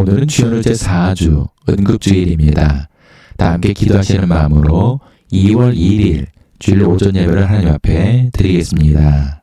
오늘은 주연을 제4주 응급주일입니다. 다 함께 기도하시는 마음으로 2월 1일 주일 오전 예배를 하나님 앞에 드리겠습니다.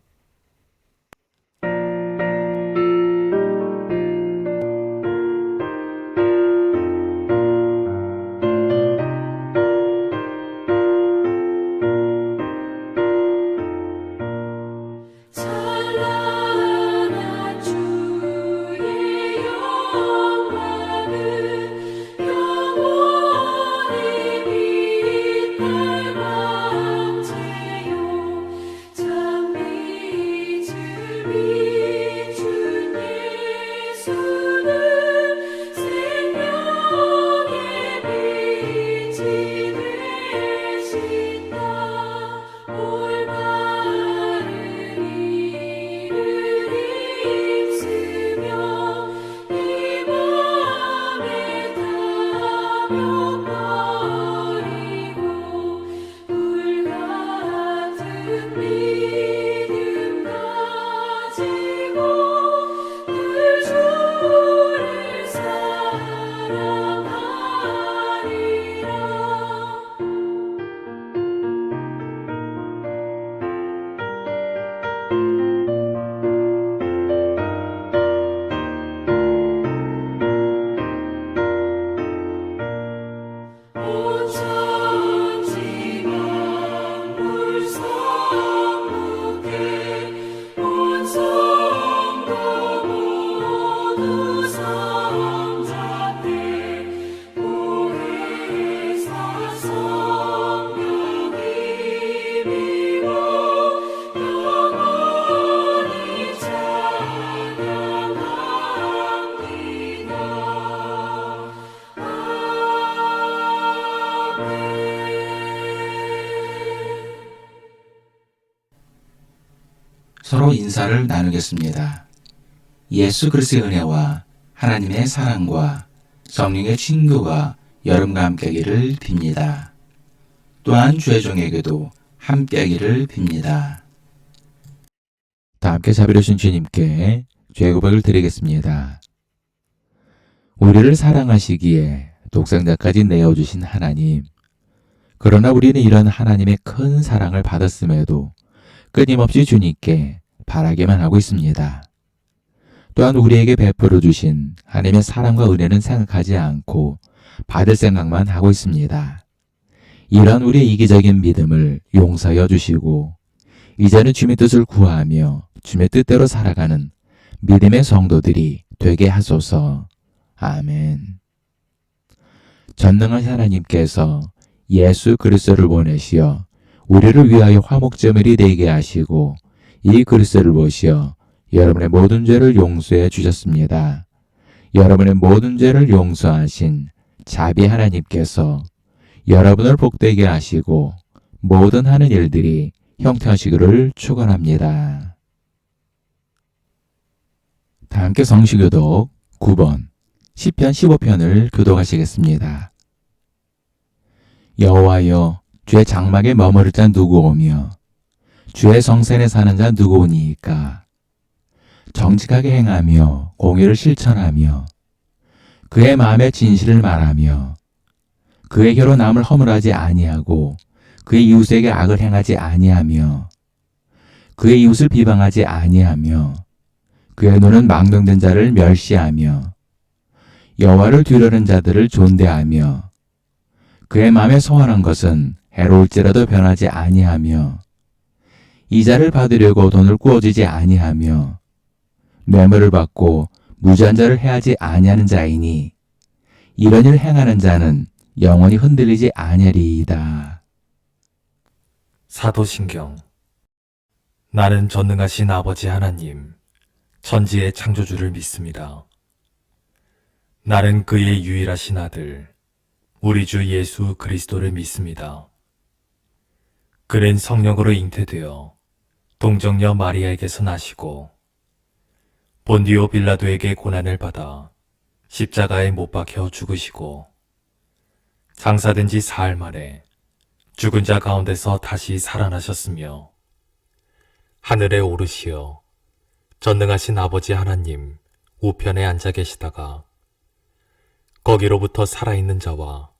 서로 인사를 나누겠습니다. 예수 그리스도의 은혜와 하나님의 사랑과 성령의 친교가 여러분과 함께하기를 빕니다. 또한 주의 종에게도 함께하기를 빕니다. 다 함께 자비로우신 주님께 죄 고백을 드리겠습니다. 우리를 사랑하시기에 독생자까지 내어주신 하나님, 그러나 우리는 이런 하나님의 큰 사랑을 받았음에도 끊임없이 주님께 바라기만 하고 있습니다. 또한 우리에게 베풀어 주신 하나님의 사랑과 은혜는 생각하지 않고 받을 생각만 하고 있습니다. 이러한 우리의 이기적인 믿음을 용서하여 주시고 이제는 주님의 뜻을 구하며 주님의 뜻대로 살아가는 믿음의 성도들이 되게 하소서. 아멘. 전능한 하나님께서 예수 그리스도를 보내시어 우리를 위하여 화목제물이 되게 하시고 이 그리스도를 보시어 여러분의 모든 죄를 용서해 주셨습니다. 여러분의 모든 죄를 용서하신 자비 하나님께서 여러분을 복되게 하시고 모든 하는 일들이 형통하시기를 축원합니다. 다 함께 성시교독 9번 시편 15편을 교독하시겠습니다. 여호와여, 주의 장막에 머무를 자 누구오며 주의 성전에 사는 자 누구오니이까. 정직하게 행하며 공의를 실천하며 그의 마음의 진실을 말하며 그의 혀로 남을 허물하지 아니하고 그의 이웃에게 악을 행하지 아니하며 그의 이웃을 비방하지 아니하며 그의 눈은 망령된 자를 멸시하며 여호와를 뒤려는 자들을 존대하며 그의 마음에 소원한 것은 해로울지라도 변하지 아니하며 이자를 받으려고 돈을 꾸어주지 아니하며 뇌물을 받고 무지한 자를 해하지 아니하는 자이니 이런 일 행하는 자는 영원히 흔들리지 아니하리이다. 사도신경. 나는 전능하신 아버지 하나님, 천지의 창조주를 믿습니다. 나는 그의 유일하신 아들, 우리 주 예수 그리스도를 믿습니다. 그는 성령으로 잉태되어 동정녀 마리아에게서 나시고 본디오 빌라도에게 고난을 받아 십자가에 못 박혀 죽으시고 장사된 지 사흘 만에 죽은 자 가운데서 다시 살아나셨으며 하늘에 오르시어 전능하신 아버지 하나님 우편에 앉아 계시다가 거기로부터 살아있는 자와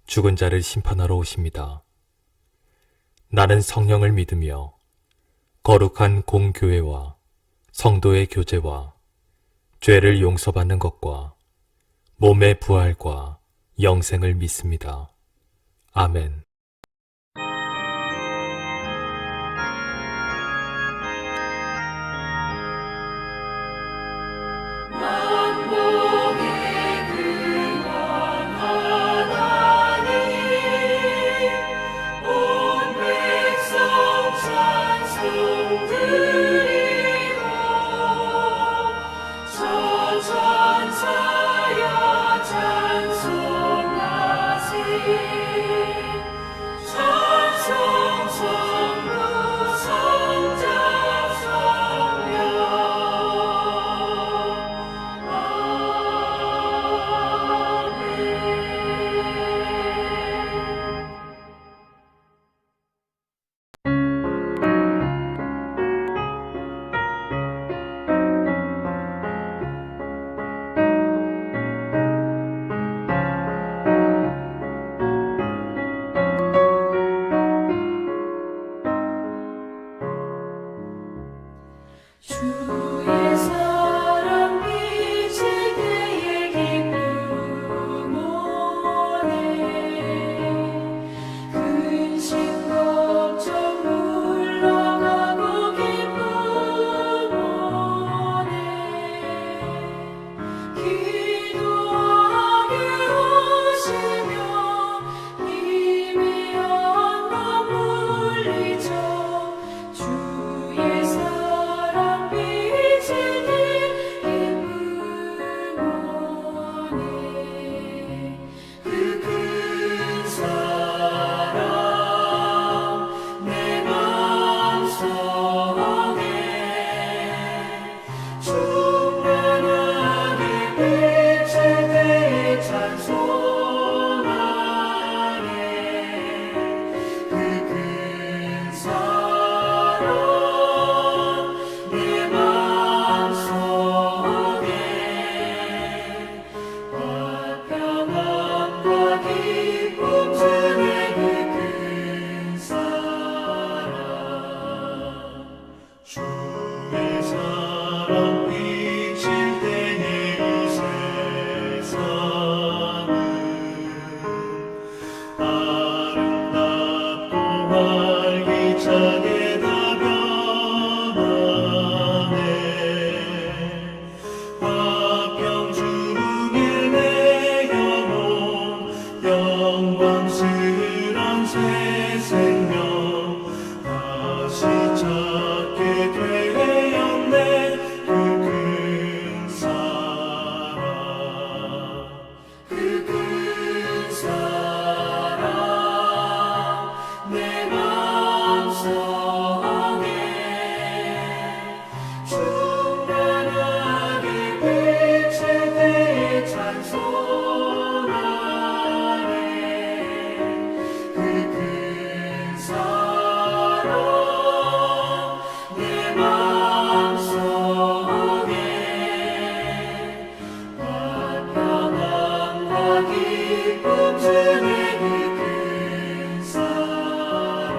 죽은 자를 심판하러 오십니다. 나는 성령을 믿으며 거룩한 공교회와 성도의 교제와 죄를 용서받는 것과 몸의 부활과 영생을 믿습니다. 아멘. 주의 사랑 비칠 때에 기쁨 오네 근심 걱정 물러가고 기쁨 오네 기도하게 오시며 님의 영광 물리쳐 주의 사랑 비칠 때 기쁨 오네 그 큰 사랑 내 맘속에 충만하게 비칠 때에 찬송하네 그 큰 사랑 내 맘속에 화평함과 기쁨 주네 그 큰 사랑 주의 사랑 비칠 때에 이 세상은 아름답고 활기차게 다 변하네 화평 중에 내 영혼 영광스런 새 생명 다시 찾게 되었네 그 큰 사랑 그 큰 사랑 내 맘속에 충만하게 비칠 때에 찬송하네 그 큰 사랑 내 맘속에 화평함과 기쁨 주네 그 큰 사랑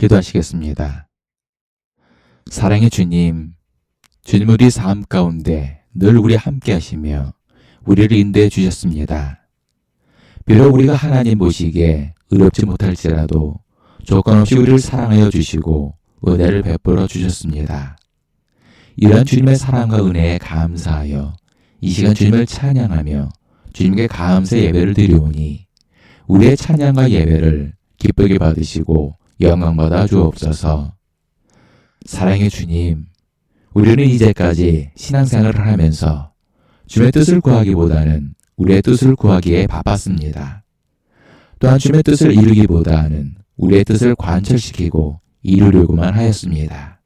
기도하시겠습니다. 사랑의 주님, 주님 우리 삶 가운데 늘 우리 함께 하시며 우리를 인도해 주셨습니다. 비록 우리가 하나님 보시기에 의롭지 못할지라도 조건 없이 우리를 사랑하여 주시고 은혜를 베풀어 주셨습니다. 이러한 주님의 사랑과 은혜에 감사하여 이 시간 주님을 찬양하며 주님께 감사 예배를 드리오니 우리의 찬양과 예배를 기쁘게 받으시고 영광받아 주옵소서. 사랑의 주님, 우리는 이제까지 신앙생활을 하면서 주님의 뜻을 구하기보다는 우리의 뜻을 구하기에 바빴습니다. 또한 주님의 뜻을 이루기보다는 우리의 뜻을 관철시키고 이루려고만 하였습니다.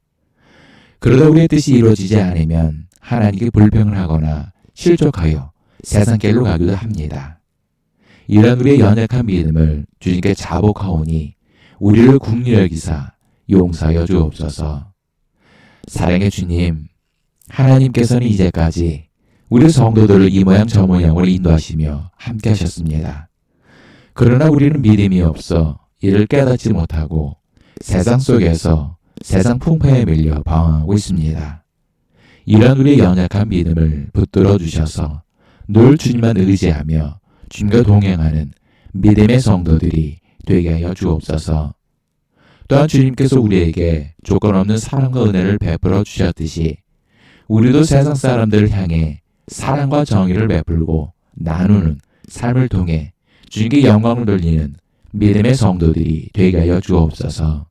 그러다 우리의 뜻이 이루어지지 않으면 하나님께 불평을 하거나 실족하여 세상 길로 가기도 합니다. 이런 우리의 연약한 믿음을 주님께 자복하오니 우리를 긍휼히 여기사 용서하여 주옵소서. 사랑의 주님, 하나님께서는 이제까지 우리 성도들을 이 모양 저 모양으로 인도하시며 함께 하셨습니다. 그러나 우리는 믿음이 없어 이를 깨닫지 못하고 세상 속에서 세상 풍파에 밀려 방황하고 있습니다. 이런 우리의 연약한 믿음을 붙들어 주셔서 늘 주님만 의지하며 주님과 동행하는 믿음의 성도들이 되게 하여 주옵소서. 또한 주님께서 우리에게 조건 없는 사랑과 은혜를 베풀어 주셨듯이 우리도 세상 사람들을 향해 사랑과 정의를 베풀고 나누는 삶을 통해 주님께 영광을 돌리는 믿음의 성도들이 되게 하여 주옵소서.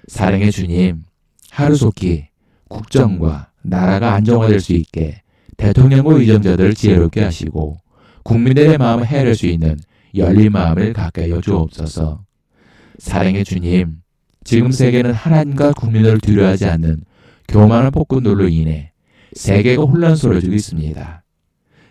사랑의 주님, 하루속히 국정과 나라가 안정화될 수 있게 대통령과 의정자들을 지혜롭게 하시고 국민들의 마음을 헤아릴 수 있는 열린 마음을 갖게 하여 주옵소서. 사랑의 주님, 지금 세계는 하나님과 국민을 두려워하지 않는 교만한 폭군들로 인해 세계가 혼란스러워지고 있습니다.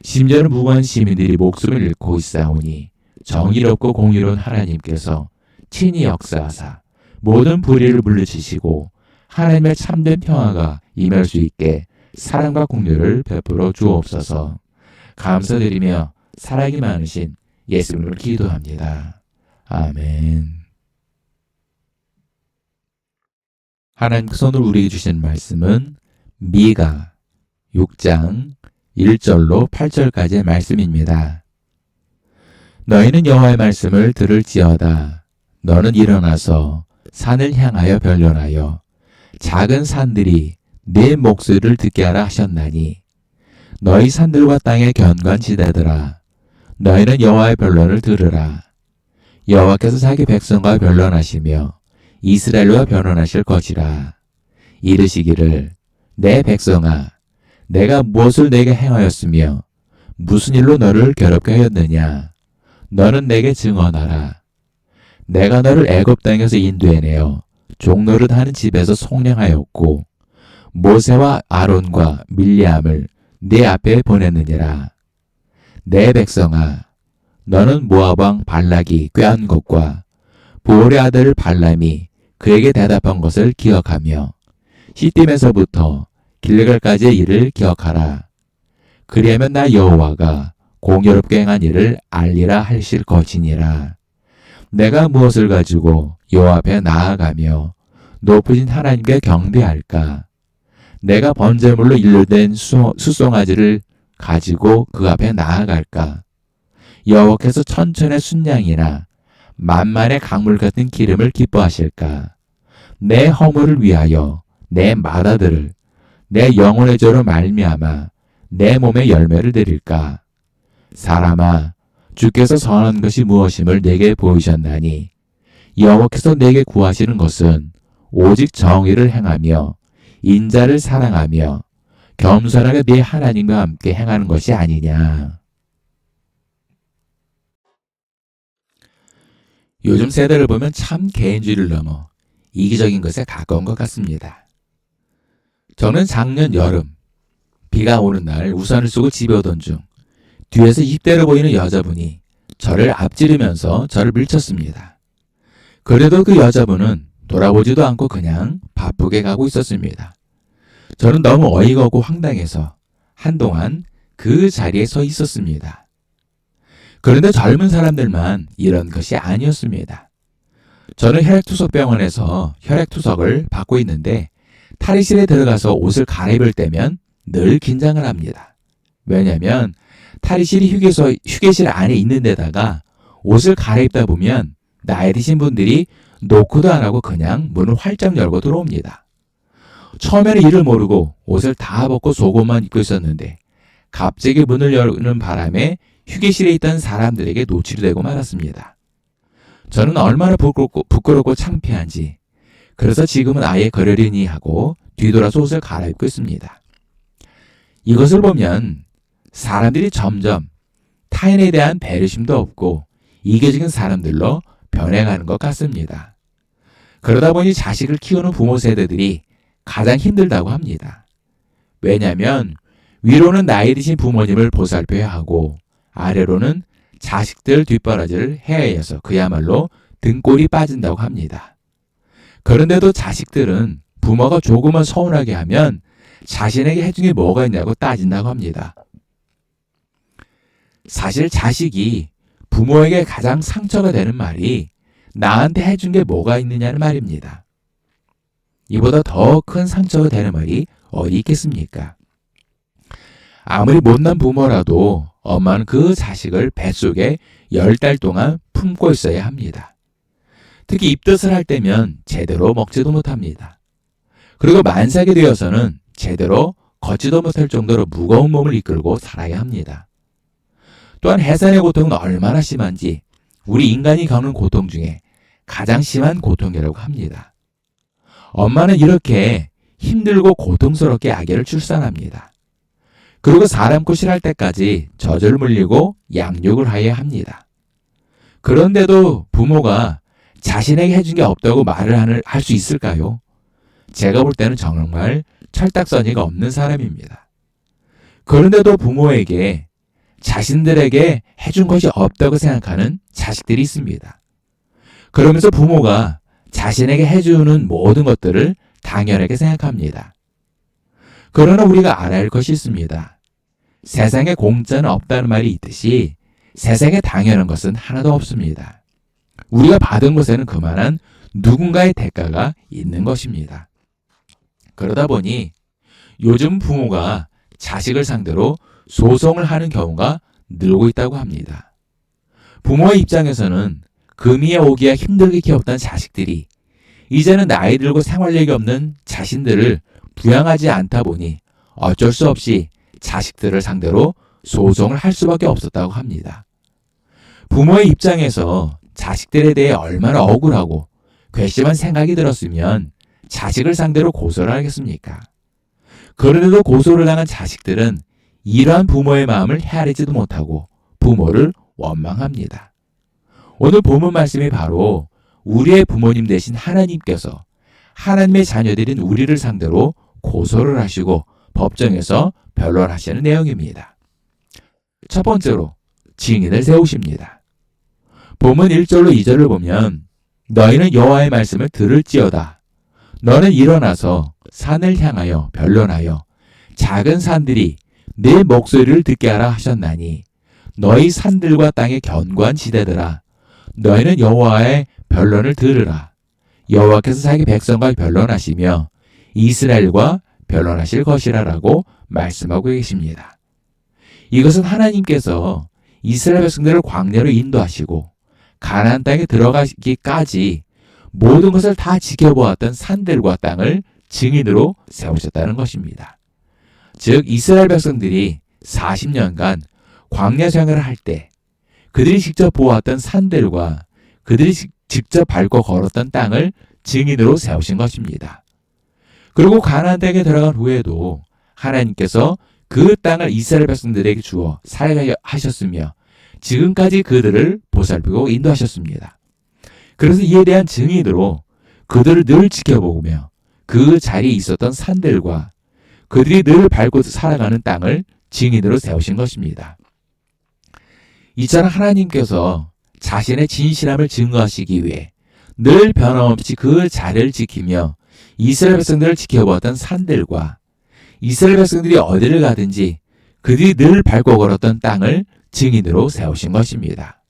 심지어는 무고한 시민들이 목숨을 잃고 있사오니 정의롭고 공의로운 하나님께서 친히 역사하사 모든 불의를 물리치시고 하나님의 참된 평화가 임할 수 있게 사랑과 긍휼을 베풀어 주옵소서. 감사드리며 사랑이 많으신 예수님을 기도합니다. 아멘. 하나님께서 오늘 우리에게 주신 말씀은 미가 6장 1절로 8절까지의 말씀입니다. 너희는 여호와의 말씀을 들을지어다. 너는 일어나서 산을 향하여 변론하여 작은 산들이 내 목소리를 듣게 하라 하셨나니 너희 산들과 땅의 견관지대들아 너희는 여호와의 변론을 들으라. 여호와께서 자기 백성과 변론하시며 이스라엘과 변론하실 것이라. 이르시기를 내 백성아 내가 무엇을 내게 행하였으며 무슨 일로 너를 괴롭게 하였느냐. 너는 내게 증언하라. 내가 너를 애굽 땅에서 인도해내어 종노릇하는 집에서 속량하였고 모세와 아론과 밀리암을 네 앞에 보냈느니라. 내 백성아 너는 모압 왕 발락이 꾀한 것과 보올의 아들 발람이 그에게 대답한 것을 기억하며 시딤에서부터 길갈까지의 일을 기억하라. 그리하면 나 여호와가 공의롭게 행한 일을 알리라 하실 것이니라. 내가 무엇을 가지고 여호와 앞에 나아가며 높으신 하나님께 경배할까? 내가 번제물로 일로된 수송아지를 가지고 그 앞에 나아갈까? 여호와께서 천천의 순양이나 만만의 강물 같은 기름을 기뻐하실까? 내 허물을 위하여 내 마다들을 내 영혼의 죄로 말미암아 내 몸에 열매를 드릴까? 사람아, 주께서 선한 것이 무엇임을 내게 보이셨나니 여호와께서 내게 구하시는 것은 오직 정의를 행하며 인자를 사랑하며 겸손하게 네 하나님과 함께 행하는 것이 아니냐. 요즘 세대를 보면 참 개인주의를 넘어 이기적인 것에 가까운 것 같습니다. 저는 작년 여름 비가 오는 날 우산을 쓰고 집에 오던 중 뒤에서 20대로 보이는 여자분이 저를 앞지르면서 저를 밀쳤습니다. 그래도 그 여자분은 돌아보지도 않고 그냥 바쁘게 가고 있었습니다. 저는 너무 어이가 없고 황당해서 한동안 그 자리에 서 있었습니다. 그런데 젊은 사람들만 이런 것이 아니었습니다. 저는 혈액투석병원에서 혈액투석을 받고 있는데 탈의실에 들어가서 옷을 갈아입을 때면 늘 긴장을 합니다. 왜냐하면 탈의실이 휴게실 안에 있는 데다가 옷을 갈아입다 보면 나이 드신 분들이 노크도 안 하고 그냥 문을 활짝 열고 들어옵니다. 처음에는 이를 모르고 옷을 다 벗고 속옷만 입고 있었는데 갑자기 문을 여는 바람에 휴게실에 있던 사람들에게 노출이 되고 말았습니다. 저는 얼마나 부끄럽고 창피한지 그래서 지금은 아예 그러려니 하고 뒤돌아서 옷을 갈아입고 있습니다. 이것을 보면 사람들이 점점 타인에 대한 배려심도 없고 이기적인 사람들로 변해가는 것 같습니다. 그러다 보니 자식을 키우는 부모 세대들이 가장 힘들다고 합니다. 왜냐하면 위로는 나이 드신 부모님을 보살펴야 하고 아래로는 자식들 뒷바라지를 해야 해서 그야말로 등골이 빠진다고 합니다. 그런데도 자식들은 부모가 조금만 서운하게 하면 자신에게 해준 게 뭐가 있냐고 따진다고 합니다. 사실 자식이 부모에게 가장 상처가 되는 말이 나한테 해준 게 뭐가 있느냐는 말입니다. 이보다 더 큰 상처가 되는 말이 어디 있겠습니까? 아무리 못난 부모라도 엄마는 그 자식을 뱃속에 10달 동안 품고 있어야 합니다. 특히 입덧을 할 때면 제대로 먹지도 못합니다. 그리고 만삭이 되어서는 제대로 걷지도 못할 정도로 무거운 몸을 이끌고 살아야 합니다. 또한 해산의 고통은 얼마나 심한지 우리 인간이 겪는 고통 중에 가장 심한 고통이라고 합니다. 엄마는 이렇게 힘들고 고통스럽게 아기를 출산합니다. 그리고 사람 꼴 싫어할 때까지 젖을 물리고 양육을 해야 합니다. 그런데도 부모가 자신에게 해준 게 없다고 말을 할 수 있을까요? 제가 볼 때는 정말 철딱서니가 없는 사람입니다. 그런데도 부모에게 자신들에게 해준 것이 없다고 생각하는 자식들이 있습니다. 그러면서 부모가 자신에게 해주는 모든 것들을 당연하게 생각합니다. 그러나 우리가 알아야 할 것이 있습니다. 세상에 공짜는 없다는 말이 있듯이 세상에 당연한 것은 하나도 없습니다. 우리가 받은 것에는 그만한 누군가의 대가가 있는 것입니다. 그러다 보니 요즘 부모가 자식을 상대로 소송을 하는 경우가 늘고 있다고 합니다. 부모의 입장에서는 금이야 오기야 힘들게 키웠던 자식들이 이제는 나이 들고 생활력이 없는 자신들을 부양하지 않다 보니 어쩔 수 없이 자식들을 상대로 소송을 할 수밖에 없었다고 합니다. 부모의 입장에서 자식들에 대해 얼마나 억울하고 괘씸한 생각이 들었으면 자식을 상대로 고소를 하겠습니까? 그런데도 고소를 당한 자식들은 이러한 부모의 마음을 헤아리지도 못하고 부모를 원망합니다. 오늘 본문 말씀이 바로 우리의 부모님 되신 하나님께서 하나님의 자녀들인 우리를 상대로 고소를 하시고 법정에서 변론하시는 내용입니다. 첫 번째로 증인을 세우십니다. 본문 1절로 2절을 보면 너희는 여호와의 말씀을 들을지어다. 너는 일어나서 산을 향하여 변론하여 작은 산들이 내 목소리를 듣게 하라 하셨나니 너희 산들과 땅의 견고한 지대들아 너희는 여호와의 변론을 들으라. 여호와께서 자기 백성과 변론하시며 이스라엘과 변론하실 것이라라고 말씀하고 계십니다. 이것은 하나님께서 이스라엘 백성들을 광야로 인도하시고 가나안 땅에 들어가기까지 모든 것을 다 지켜보았던 산들과 땅을 증인으로 세우셨다는 것입니다. 즉 이스라엘 백성들이 40년간 광야 생활을 할 때 그들이 직접 보았던 산들과 그들이 직접 밟고 걸었던 땅을 증인으로 세우신 것입니다. 그리고 가나안 땅에 들어간 후에도 하나님께서 그 땅을 이스라엘 백성들에게 주어 살게 하셨으며 지금까지 그들을 보살피고 인도하셨습니다. 그래서 이에 대한 증인으로 그들을 늘 지켜보며 그 자리에 있었던 산들과 그들이 늘 밟고 살아가는 땅을 증인으로 세우신 것입니다. 이처럼 하나님께서 자신의 진실함을 증거하시기 위해 늘 변함없이 그 자리를 지키며 이스라엘 백성들을 지켜보았던 산들과 이스라엘 백성들이 어디를 가든지 그들이 늘 밟고 걸었던 땅을 증인으로 세우신 것입니다.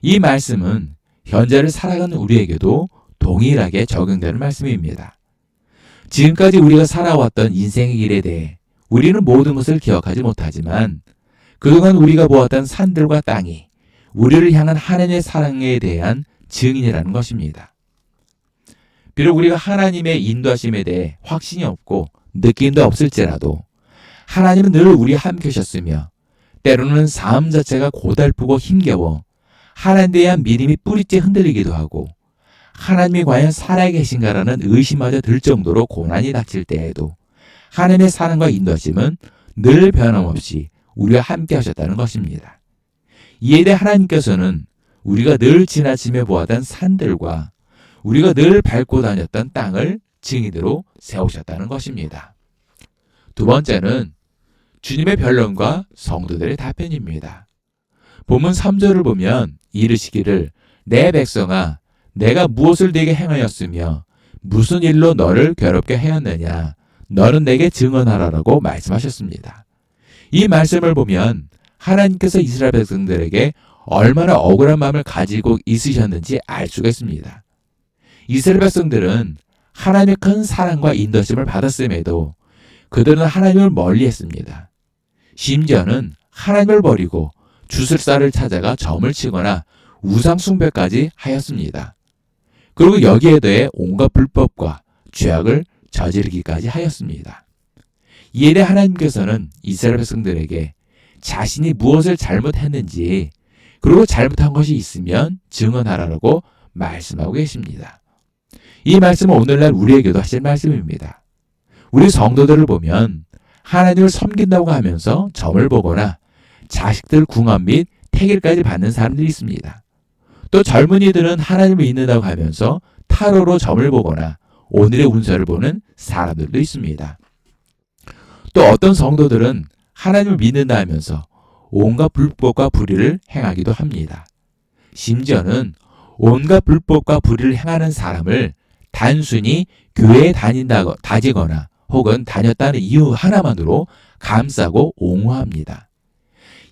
이 말씀은 현재를 살아가는 우리에게도 동일하게 적용되는 말씀입니다. 지금까지 우리가 살아왔던 인생의 길에 대해 우리는 모든 것을 기억하지 못하지만 그동안 우리가 보았던 산들과 땅이 우리를 향한 하나님의 사랑에 대한 증인이라는 것입니다. 비록 우리가 하나님의 인도하심에 대해 확신이 없고 느낌도 없을지라도 하나님은 늘 우리 함께 하셨으며 때로는 삶 자체가 고달프고 힘겨워 하나님에 대한 믿음이 뿌리째 흔들리기도 하고 하나님이 과연 살아계신가라는 의심마저 들 정도로 고난이 닥칠 때에도 하나님의 사랑과 인도하심은 늘 변함없이 우리와 함께 하셨다는 것입니다. 이에 대해 하나님께서는 우리가 늘 지나치며 보았던 산들과 우리가 늘 밟고 다녔던 땅을 증인으로 세우셨다는 것입니다. 두 번째는 주님의 변론과 성도들의 답변입니다. 본문 3절을 보면 이르시기를 내 백성아 내가 무엇을 네게 행하였으며 무슨 일로 너를 괴롭게 하였느냐 너는 내게 증언하라라고 말씀하셨습니다. 이 말씀을 보면 하나님께서 이스라엘 백성들에게 얼마나 억울한 마음을 가지고 있으셨는지 알 수가 있습니다. 이스라엘 백성들은 하나님의 큰 사랑과 인도심을 받았음에도 그들은 하나님을 멀리했습니다. 심지어는 하나님을 버리고 주술사를 찾아가 점을 치거나 우상 숭배까지 하였습니다. 그리고 여기에 대해 온갖 불법과 죄악을 저지르기까지 하였습니다. 이에 대해 하나님께서는 이스라엘 백성들에게 자신이 무엇을 잘못했는지 그리고 잘못한 것이 있으면 증언하라고 말씀하고 계십니다. 이 말씀은 오늘날 우리에게도 하실 말씀입니다. 우리 성도들을 보면 하나님을 섬긴다고 하면서 점을 보거나 자식들 궁합 및 태길까지 받는 사람들이 있습니다. 또 젊은이들은 하나님을 믿는다고 하면서 타로로 점을 보거나 오늘의 운세를 보는 사람들도 있습니다. 또 어떤 성도들은 하나님을 믿는다 하면서 온갖 불법과 불의를 행하기도 합니다. 심지어는 온갖 불법과 불의를 행하는 사람을 단순히 교회에 다니거나 혹은 다녔다는 이유 하나만으로 감싸고 옹호합니다.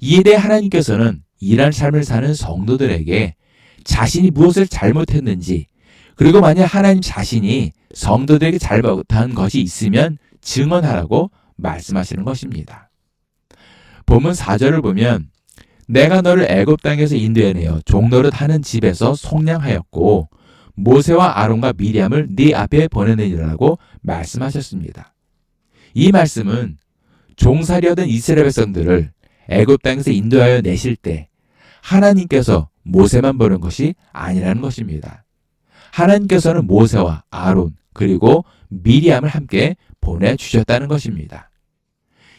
이에 대해 하나님께서는 이러한 삶을 사는 성도들에게 자신이 무엇을 잘못했는지 그리고 만약 하나님 자신이 성도들에게 잘못한 것이 있으면 증언하라고 말씀하시는 것입니다. 본문 4절을 보면 내가 너를 애굽 땅에서 인도해내어 종노릇 하는 집에서 속량하였고 모세와 아론과 미리암을 네 앞에 보내느니라고 말씀하셨습니다. 이 말씀은 종살이하던 이스라엘 백성들을 애굽 땅에서 인도하여 내실 때 하나님께서 모세만 보낸 것이 아니라는 것입니다. 하나님께서는 모세와 아론 그리고 미리암을 함께 보내주셨다는 것입니다.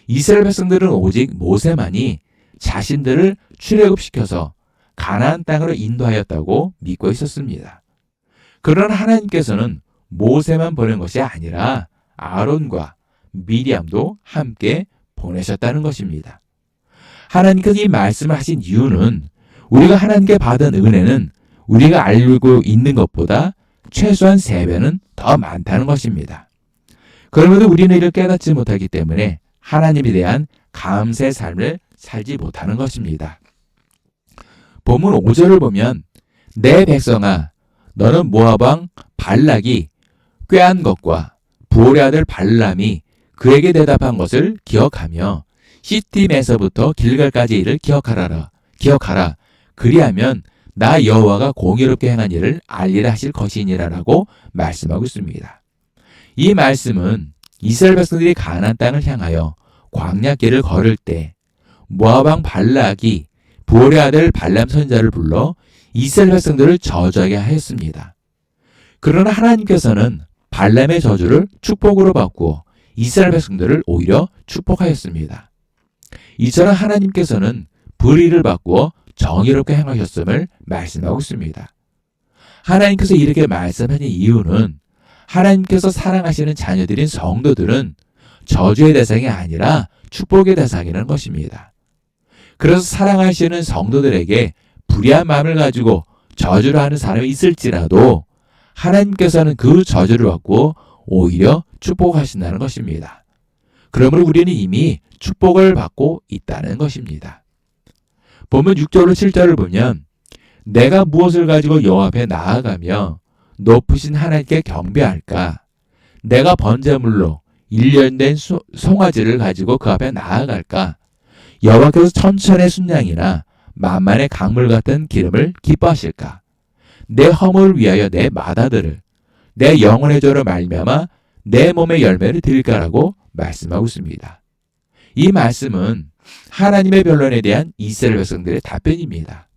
이스라엘 백성들은 오직 모세만이 자신들을 출애굽시켜서 가나안 땅으로 인도하였다고 믿고 있었습니다. 그러나 하나님께서는 모세만 보낸 것이 아니라 아론과 미리암도 함께 보내셨다는 것입니다. 하나님께서 이 말씀을 하신 이유는 우리가 하나님께 받은 은혜는 우리가 알고 있는 것보다 최소한 3배는 더 많다는 것입니다. 그럼에도 우리는 이를 깨닫지 못하기 때문에 하나님에 대한 감사의 삶을 살지 못하는 것입니다. 본문 5절을 보면 내 백성아 너는 모압 왕 발락이 꾀한 것과 부올의 아들 발람이 그에게 대답한 것을 기억하며 시팀에서부터 길갈까지 일을 기억하라. 그리하면 나 여호와가 공의롭게 행한 일을 알리라 하실 것이니라라고 말씀하고 있습니다. 이 말씀은 이스라엘 백성들이 가나안 땅을 향하여 광야길을 걸을 때 모압 왕 발락이 부올의 아들 발람 선지자를 불러 이스라엘 백성들을 저주하게 하였습니다. 그러나 하나님께서는 발람의 저주를 축복으로 바꾸어 이스라엘 백성들을 오히려 축복하였습니다. 이처럼 하나님께서는 불의를 바꾸어 정의롭게 행하셨음을 말씀하고 있습니다. 하나님께서 이렇게 말씀하는 이유는 하나님께서 사랑하시는 자녀들인 성도들은 저주의 대상이 아니라 축복의 대상이라는 것입니다. 그래서 사랑하시는 성도들에게 불의한 마음을 가지고 저주를 하는 사람이 있을지라도 하나님께서는 그 저주를 받고 오히려 축복하신다는 것입니다. 그러므로 우리는 이미 축복을 받고 있다는 것입니다. 보면 6절로 7절을 보면 내가 무엇을 가지고 여호와 앞에 나아가며 높으신 하나님께 경배할까? 내가 번제물로 1년 된 송아지를 가지고 그 앞에 나아갈까? 여호와께서 천천의 순양이나 만만의 강물 같은 기름을 기뻐하실까? 내 허물을 위하여 내 마다들을 내 영혼의 죄로 말미암아 내 몸의 열매를 드릴까라고 말씀하고 있습니다. 이 말씀은 하나님의 변론에 대한 이스라엘 백성들의 답변입니다.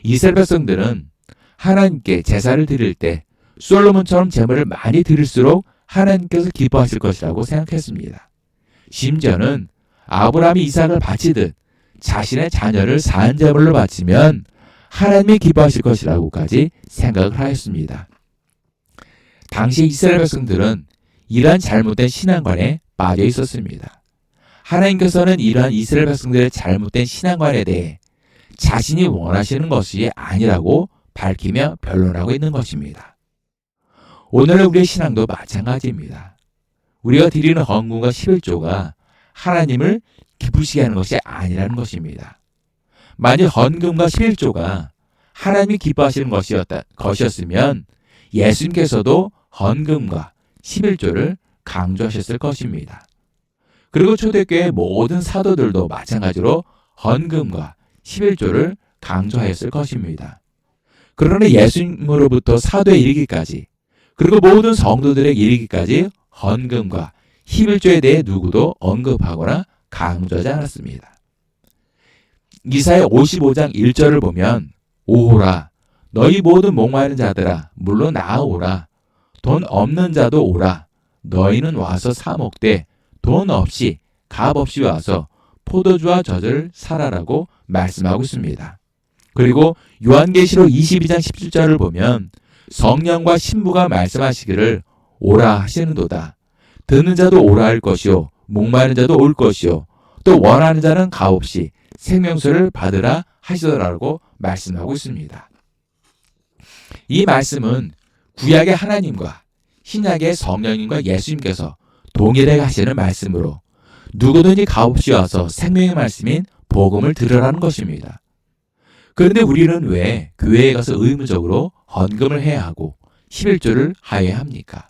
이스라엘 백성들은 하나님께 제사를 드릴 때 솔로몬처럼 제물을 많이 드릴수록 하나님께서 기뻐하실 것이라고 생각했습니다. 심지어는 아브라함이 이삭을 바치듯 자신의 자녀를 산제물로 바치면 하나님이 기뻐하실 것이라고까지 생각을 하였습니다. 당시 이스라엘 백성들은 이러한 잘못된 신앙관에 빠져 있었습니다. 하나님께서는 이러한 이스라엘 백성들의 잘못된 신앙관에 대해 자신이 원하시는 것이 아니라고 밝히며 변론하고 있는 것입니다. 오늘의 우리의 신앙도 마찬가지입니다. 우리가 드리는 헌금과 11조가 하나님을 기쁘시게 하는 것이 아니라는 것입니다. 만일 헌금과 11조가 하나님이 기뻐하시는 것이었으면 예수님께서도 헌금과 11조를 강조하셨을 것입니다. 그리고 초대교회 모든 사도들도 마찬가지로 헌금과 11조를 강조하였을 것입니다. 그러나 예수님으로부터 사도에 이르기까지 그리고 모든 성도들에게 이르기까지 헌금과 11조에 대해 누구도 언급하거나 강조하지 않았습니다. 이사야 55장 1절을 보면 오호라 너희 모든 목마른 자들아 물로 나아오라 돈 없는 자도 오라 너희는 와서 사 먹되 돈 없이 값 없이 와서 포도주와 젖을 사라라고 말씀하고 있습니다. 그리고 요한계시록 22장 17절을 보면 성령과 신부가 말씀하시기를 오라 하시는도다. 듣는 자도 오라 할 것이요 목마른 자도 올 것이요 또 원하는 자는 값없이 생명수를 받으라 하시더라고 말씀하고 있습니다. 이 말씀은 구약의 하나님과 신약의 성령님과 예수님께서 동일하게 하시는 말씀으로 누구든지 값없이 와서 생명의 말씀인 복음을 들으라는 것입니다. 그런데 우리는 왜 교회에 가서 의무적으로 헌금을 해야 하고 11조를 하여야 합니까?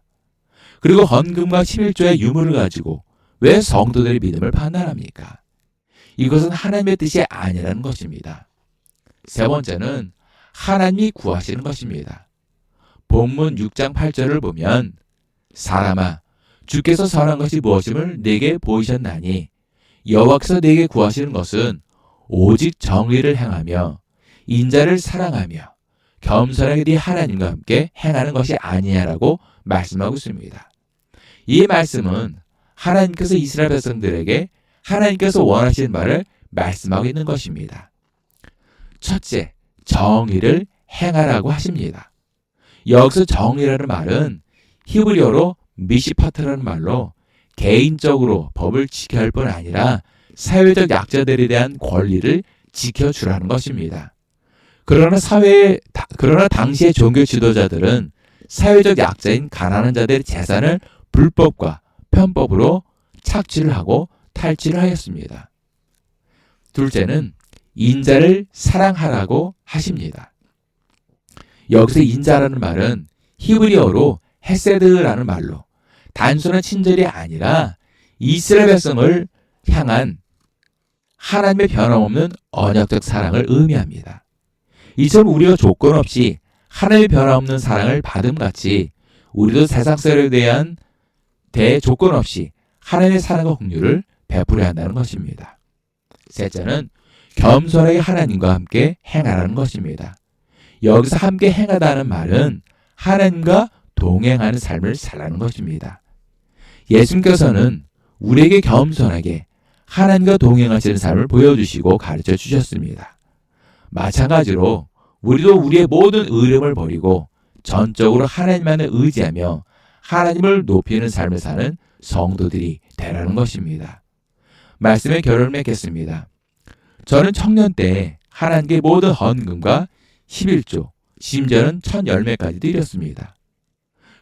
그리고 헌금과 11조의 유무를 가지고 왜 성도들의 믿음을 판단합니까? 이것은 하나님의 뜻이 아니라는 것입니다. 세 번째는 하나님이 구하시는 것입니다. 본문 6장 8절을 보면 사람아 주께서 선한 것이 무엇임을 내게 보이셨나니 여호와께서 내게 구하시는 것은 오직 정의를 행하며 인자를 사랑하며 겸손하게 네 하나님과 함께 행하는 것이 아니냐라고 말씀하고 있습니다. 이 말씀은 하나님께서 이스라엘 백성들에게 하나님께서 원하시는 말을 말씀하고 있는 것입니다. 첫째, 정의를 행하라고 하십니다. 여기서 정의라는 말은 히브리어로 미시파트라는 말로 개인적으로 법을 지켜야 할 뿐 아니라 사회적 약자들에 대한 권리를 지켜주라는 것입니다. 그러나 당시의 종교 지도자들은 사회적 약자인 가난한 자들의 재산을 불법과 편법으로 착취를 하고 탈취를 하였습니다. 둘째는 인자를 사랑하라고 하십니다. 여기서 인자라는 말은 히브리어로 헤세드라는 말로 단순한 친절이 아니라 이스라엘 백성을 향한 하나님의 변함없는 언약적 사랑을 의미합니다. 이처럼 우리가 조건 없이 하나님의 변함없는 사랑을 받음같이 우리도 세상 사람에 대한 조건 없이 하나님의 사랑과 긍휼을 베풀어야 한다는 것입니다. 셋째는 겸손하게 하나님과 함께 행하라는 것입니다. 여기서 함께 행하다는 말은 하나님과 동행하는 삶을 살라는 것입니다. 예수님께서는 우리에게 겸손하게 하나님과 동행하시는 삶을 보여주시고 가르쳐 주셨습니다. 마찬가지로 우리도 우리의 모든 의름을 버리고 전적으로 하나님만을 의지하며 하나님을 높이는 삶을 사는 성도들이 되라는 것입니다. 말씀의 결론을 맺겠습니다. 저는 청년 때 하나님께 모든 헌금과 11조, 심지어는 1000열매까지 드렸습니다.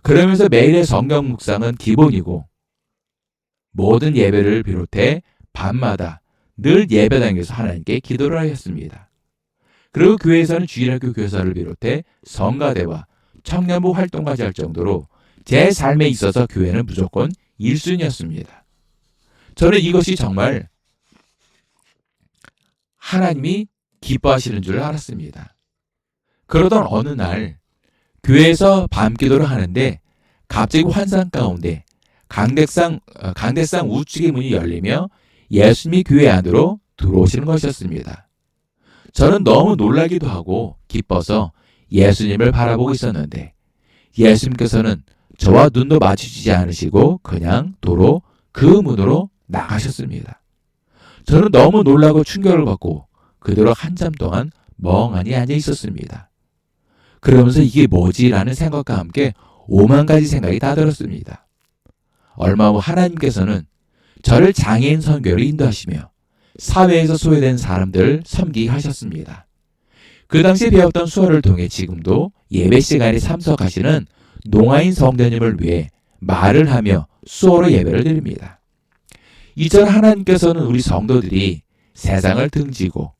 그러면서 매일의 성경 묵상은 기본이고 모든 예배를 비롯해 밤마다 늘 예배당에서 하나님께 기도를 하였습니다. 그리고 교회에서는 주일학교 교사를 비롯해 성가대와 청년부 활동까지 할 정도로 제 삶에 있어서 교회는 무조건 1순위였습니다. 저는 이것이 정말 하나님이 기뻐하시는 줄 알았습니다. 그러던 어느 날 교회에서 밤기도를 하는데 갑자기 환상 가운데 강대상 우측의 문이 열리며 예수님이 교회 안으로 들어오시는 것이었습니다. 저는 너무 놀라기도 하고 기뻐서 예수님을 바라보고 있었는데 예수님께서는 저와 눈도 마주치지 않으시고 그냥 도로 그 문으로 나가셨습니다. 저는 너무 놀라고 충격을 받고 그대로 한참 동안 멍하니 앉아 있었습니다. 그러면서 이게 뭐지? 라는 생각과 함께 5만 가지 생각이 다 들었습니다. 얼마 후 하나님께서는 저를 장애인 선교를 인도하시며 사회에서 소외된 사람들을 섬기게 하셨습니다. 그 당시에 배웠던 수어를 통해 지금도 예배 시간에 참석하시는 농아인 성도님을 위해 말을 하며 수어로 예배를 드립니다. 이전 하나님께서는 우리 성도들이 세상을 등지고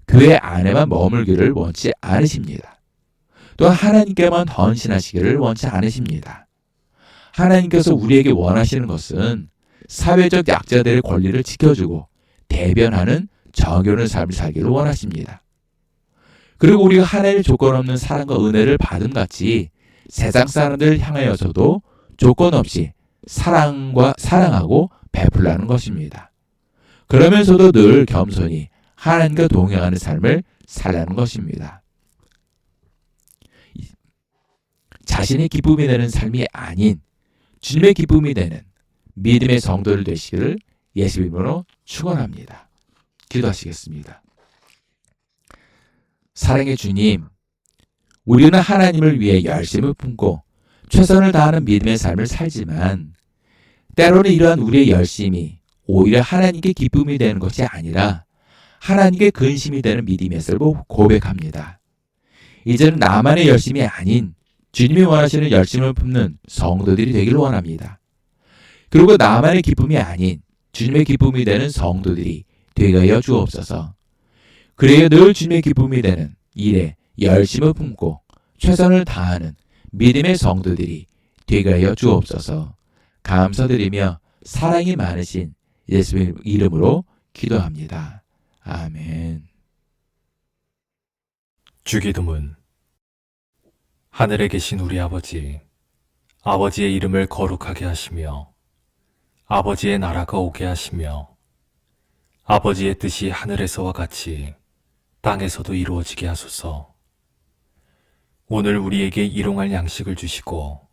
교회 안에만 머물기를 원치 않으십니다. 또한 하나님께만 헌신하시기를 원치 않으십니다. 하나님께서 우리에게 원하시는 것은 사회적 약자들의 권리를 지켜주고 대변하는 정의로운 삶을 살기를 원하십니다. 그리고 우리가 하나님의 조건 없는 사랑과 은혜를 받은 같이 세상 사람들을 향하여서도 조건 없이 사랑하고 베풀라는 것입니다. 그러면서도 늘 겸손히 하나님과 동행하는 삶을 살라는 것입니다. 자신의 기쁨이 되는 삶이 아닌 주님의 기쁨이 되는 믿음의 성도를 되시기를 예수의 이름으로 축원합니다. 기도하시겠습니다. 사랑의 주님, 우리는 하나님을 위해 열심을 품고 최선을 다하는 믿음의 삶을 살지만 때로는 이러한 우리의 열심이 오히려 하나님께 기쁨이 되는 것이 아니라 하나님께 근심이 되는 믿음이었을 고백합니다. 이제는 나만의 열심이 아닌 주님이 원하시는 열심을 품는 성도들이 되기를 원합니다. 그리고 나만의 기쁨이 아닌 주님의 기쁨이 되는 성도들이 되게 하여 주옵소서. 그래야 늘 주님의 기쁨이 되는 일에 열심을 품고 최선을 다하는 믿음의 성도들이 되게 하여 주옵소서. 감사드리며 사랑이 많으신 예수의 이름으로 기도합니다. 아멘. 주기도문. 하늘에 계신 우리 아버지, 아버지의 이름을 거룩하게 하시며 아버지의 나라가 오게 하시며 아버지의 뜻이 하늘에서와 같이 땅에서도 이루어지게 하소서. 오늘 우리에게 일용할 양식을 주시고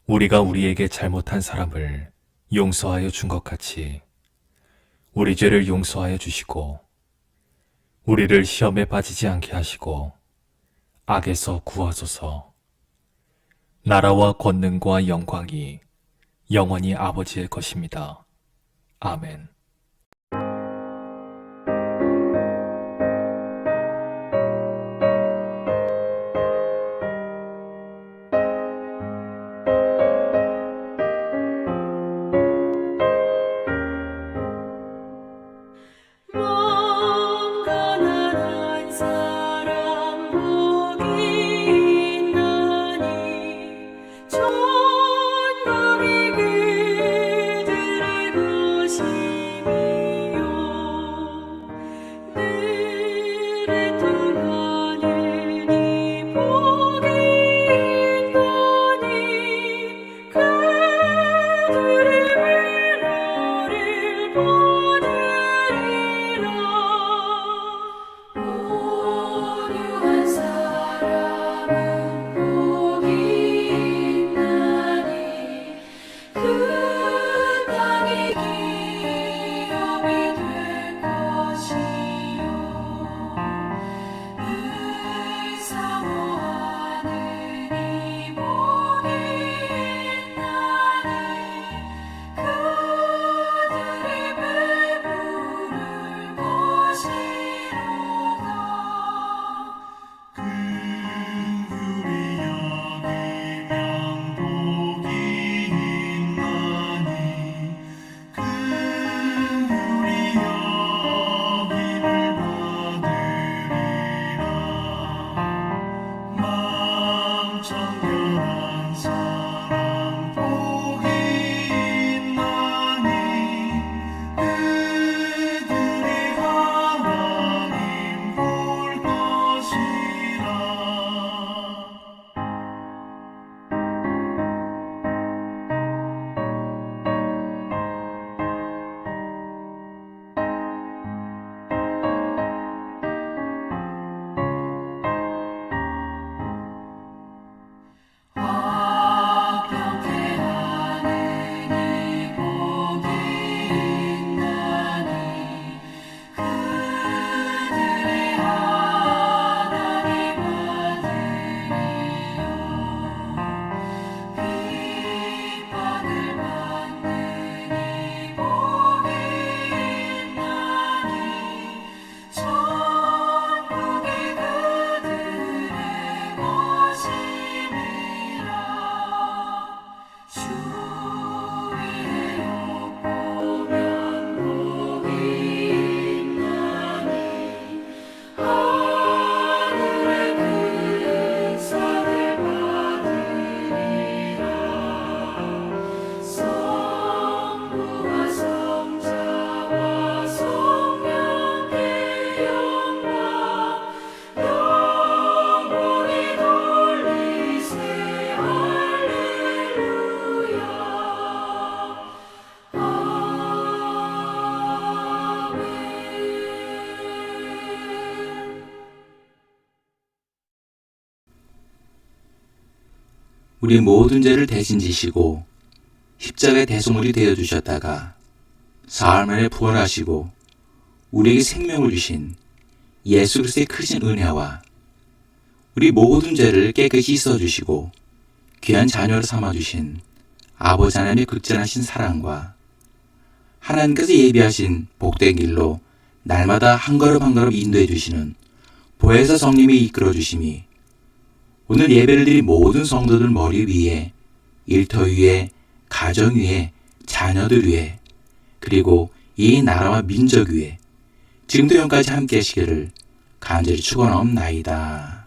우리가 우리에게 잘못한 사람을 용서하여 준 것 같이 우리 죄를 용서하여 주시고 우리를 시험에 빠지지 않게 하시고 악에서 구하소서. 나라와 권능과 영광이 영원히 아버지의 것입니다. 아멘. 마음 가난한 사람 복이 있나니 천국이 그들의 것이라. 우리 모든 죄를 대신 지시고 십자가의 대속물이 되어주셨다가 사흘 만에 부활하시고 우리에게 생명을 주신 예수 그리스도의 크신 은혜와 우리 모든 죄를 깨끗이 씻어주시고 귀한 자녀로 삼아주신 아버지 하나님의 극진하신 사랑과 하나님께서 예비하신 복된 길로 날마다 한 걸음 한 걸음 인도해 주시는 보혜사 성님이 이끌어 주심이 오늘 예배를 드린 모든 성도들 머리 위에, 일터 위에, 가정 위에, 자녀들 위에, 그리고 이 나라와 민족 위에 지금도 영까지 함께 하시기를 간절히 축원하옵나이다.